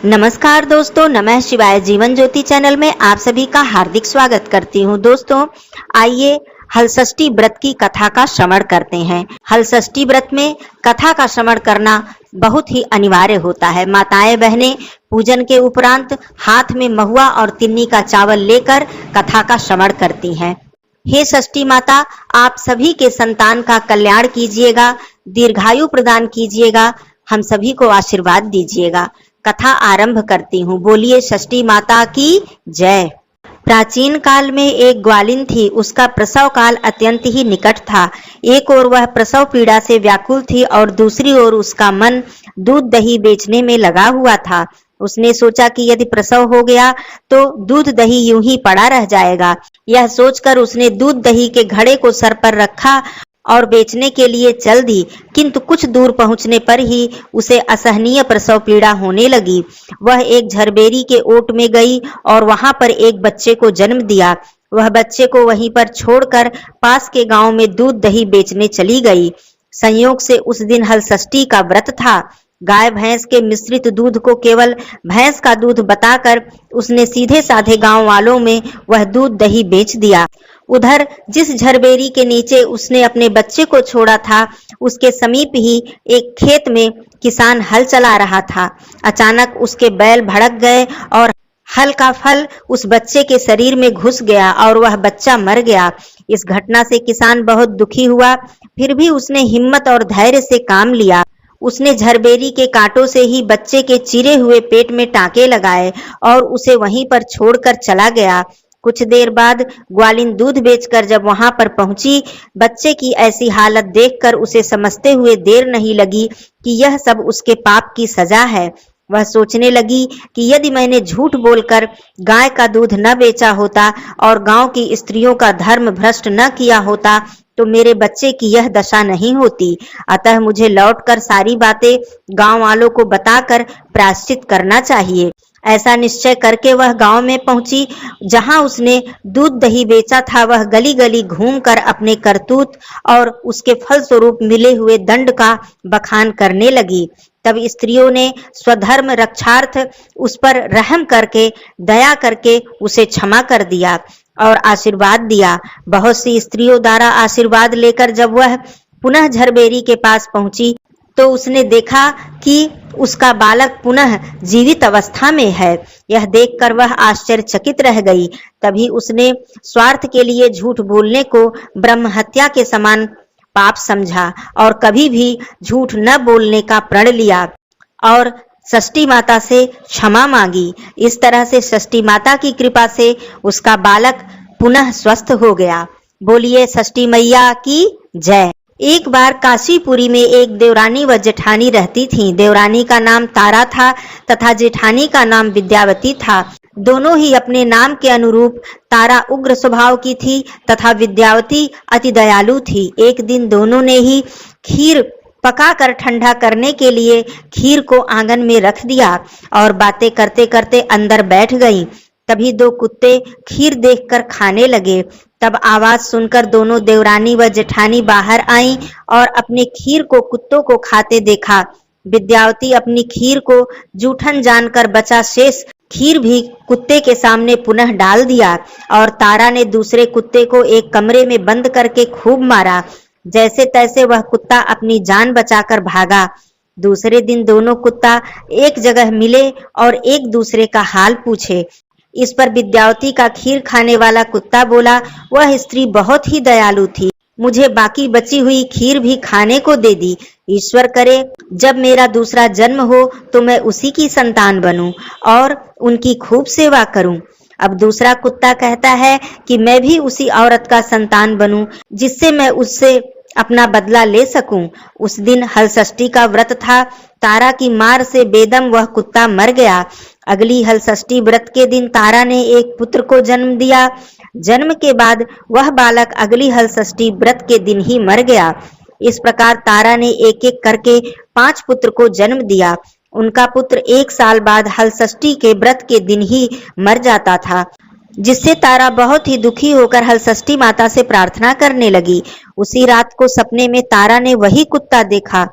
नमस्कार दोस्तों, नमः शिवाय। जीवन ज्योति चैनल में आप सभी का हार्दिक स्वागत करती हूँ। दोस्तों, आइए हलषष्ठी व्रत की कथा का श्रवण करते हैं। हलषष्ठी व्रत में कथा का श्रवण करना बहुत ही अनिवार्य होता है। माताएं बहनें पूजन के उपरांत हाथ में महुआ और तिन्नी का चावल लेकर कथा का श्रवण करती हैं। हे षष्ठी माता, आप सभी के संतान का कल्याण कीजिएगा, दीर्घायु प्रदान कीजिएगा, हम सभी को आशीर्वाद दीजिएगा। कथा आरंभ करती हूँ। बोलिए षष्ठी माता की जय। प्राचीन काल में एक ग्वालिन थी। उसका प्रसव काल अत्यंत ही निकट था। एक ओर वह प्रसव पीड़ा से व्याकुल थी और दूसरी ओर उसका मन दूध दही बेचने में लगा हुआ था। उसने सोचा कि यदि प्रसव हो गया तो दूध दही यूं ही पड़ा रह जाएगा। यह सोचकर उसने दूध दही के घड़े को सर पर रखा और बेचने के लिए चल दी, किंतु कुछ दूर पहुंचने पर ही उसे असहनीय प्रसव पीड़ा होने लगी। वह एक झरबेरी के ओट में गई और वहां पर एक बच्चे को जन्म दिया। वह बच्चे को वहीं पर छोड़कर पास के गांव में दूध दही बेचने चली गई। संयोग से उस दिन हलषष्ठी का व्रत था। गाय भैंस के मिश्रित दूध को केवल भैंस का दूध बताकर उसने सीधे साधे गांव वालों में वह दूध दही बेच दिया। उधर जिस झरबेरी के नीचे उसने अपने बच्चे को छोड़ा था, उसके समीप ही एक खेत में किसान हल चला रहा था। अचानक उसके बैल भड़क गए और हल का फल उस बच्चे के शरीर में घुस गया और वह बच्चा मर गया। इस घटना से किसान बहुत दुखी हुआ, फिर भी उसने हिम्मत और धैर्य से काम लिया। उसने झरबेरी के कांटों से ही बच्चे के चिरे हुए पेट में टांके लगाए और उसे वहीं पर छोड़कर चला गया। कुछ देर बाद ग्वालिन दूध बेचकर जब वहां पर पहुंची, बच्चे की ऐसी हालत देखकर उसे समझते हुए देर नहीं लगी कि यह सब उसके पाप की सजा है। वह सोचने लगी कि यदि मैंने झूठ बोलकर गाय का दूध न बेचा होता और गांव की स्त्रियों का धर्म भ्रष्ट न किया होता तो मेरे बच्चे की यह दशा नहीं होती। अतः मुझे लौटकर सारी बातें गांव वालों को बताकर प्रायश्चित करना चाहिए। ऐसा निश्चय करके वह गांव में पहुंची। जहां उसने दूध दही बेचा था, वह गली गली घूमकर अपने करतूत और उसके फलस्वरूप मिले हुए दंड का बखान करने लगी। तब स्त्रियों ने स्वधर्म रक्षार्थ उस पर रहम करके, दया करके उसे क्षमा कर दिया और आशीर्वाद दिया। बहुत सी स्त्रियों द्वारा आशीर्वाद लेकर जब वह पुनः झरबेरी के पास पहुंची तो उसने देखा कि उसका बालक पुनः जीवित अवस्था में है। यह देखकर वह आश्चर्यचकित रह गई। तभी उसने स्वार्थ के लिए झूठ बोलने को ब्रह्म हत्या के समान पाप समझा और कभी भी झूठ न बोलने का प्रण लिया और षष्ठी माता से क्षमा मांगी। इस तरह से षष्ठी माता की कृपा से उसका बालक पुनः स्वस्थ हो गया। बोलिए षष्ठी मैया की जय। एक बार काशीपुरी में एक देवरानी व जेठानी रहती थीं। देवरानी का नाम तारा था तथा जेठानी का नाम विद्यावती था। दोनों ही अपने नाम के अनुरूप तारा उग्र स्वभाव की थी तथा विद्यावती अति दयालु थी। एक दिन दोनों ने ही खीर पका कर ठंडा करने के लिए खीर को आंगन में रख दिया और बातें करते करते अंदर बैठ गईं। तभी दो कुत्ते खीर देखकर खाने लगे। तब आवाज सुनकर दोनों देवरानी व जेठानी बाहर आईं और अपने खीर को कुत्तों को खाते देखा। विद्यावती अपनी खीर को जूठन जानकर बचा शेष खीर भी कुत्ते के सामने पुनः डाल दिया और तारा ने दूसरे कुत्ते को एक कमरे में बंद करके खूब मारा। जैसे तैसे वह कुत्ता अपनी जान बचाकर भागा। दूसरे दिन दोनों कुत्ता एक जगह मिले और एक दूसरे का हाल पूछे। इस पर विद्यावती का खीर खाने वाला कुत्ता बोला, वह स्त्री बहुत ही दयालु थी, मुझे बाकी बची हुई खीर भी खाने को दे दी। ईश्वर करे जब मेरा दूसरा जन्म हो तो मैं उसी की संतान बनूं और उनकी खूब सेवा करूं। अब दूसरा कुत्ता कहता है कि मैं भी उसी औरत का संतान बनूं जिससे मैं उससे अपना बदला ले सकूं। उस दिन हलषष्ठी का व्रत था। तारा की मार से बेदम वह कुत्ता मर गया। अगली हलषष्ठी व्रत के दिन तारा ने एक पुत्र को जन्म दिया। जन्म के बाद वह बालक अगली हलषष्ठी व्रत के दिन ही मर गया। इस प्रकार तारा ने एक एक करके 5 पुत्र को जन्म दिया। उनका पुत्र 1 साल बाद हलषष्ठी के व्रत के दिन ही मर जाता था, जिससे तारा बहुत ही दुखी होकर हलषष्ठी माता से प्रार्थना करने लगी। उसी रात को सपने में तारा ने वही कुत्ता देखा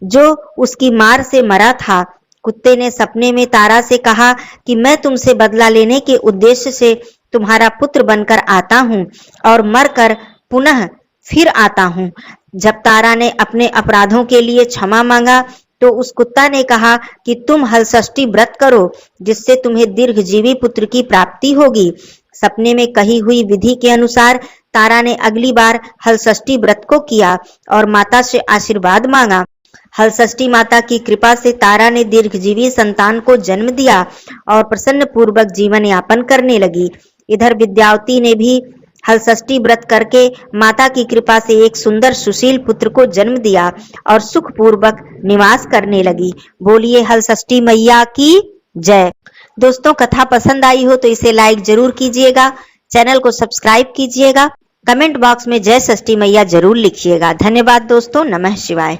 जो उसकी मार से मरा था। कुत्ते ने सपने में तारा से कहा कि मैं तुमसे बदला लेने के उद्देश्य से तुम्हारा पुत्र बनकर आता हूँ और मरकर पुनः फिर आता हूँ। जब तारा ने अपने अपराधों के लिए क्षमा मांगा तो उस कुत्ता ने कहा कि तुम हलषष्ठी व्रत करो, जिससे तुम्हें दीर्घजीवी पुत्र की प्राप्ति होगी। सपने में कही हुई विधि के अनुसार तारा ने अगली बार हलषष्ठी व्रत को किया और माता से आशीर्वाद मांगा। हलषष्ठी माता की कृपा से तारा ने दीर्घजीवी संतान को जन्म दिया और प्रसन्न पूर्वक जीवन यापन करने लगी। इधर विद्यावती ने भी हलषष्ठी व्रत करके माता की कृपा से एक सुंदर सुशील पुत्र को जन्म दिया और सुख पूर्वक निवास करने लगी। बोलिए हलषष्ठी मैया की जय। दोस्तों, कथा पसंद आई हो तो इसे लाइक जरूर कीजिएगा, चैनल को सब्सक्राइब कीजिएगा, कमेंट बॉक्स में जय षष्ठी मैया जरूर लिखिएगा। धन्यवाद दोस्तों। नमः शिवाय।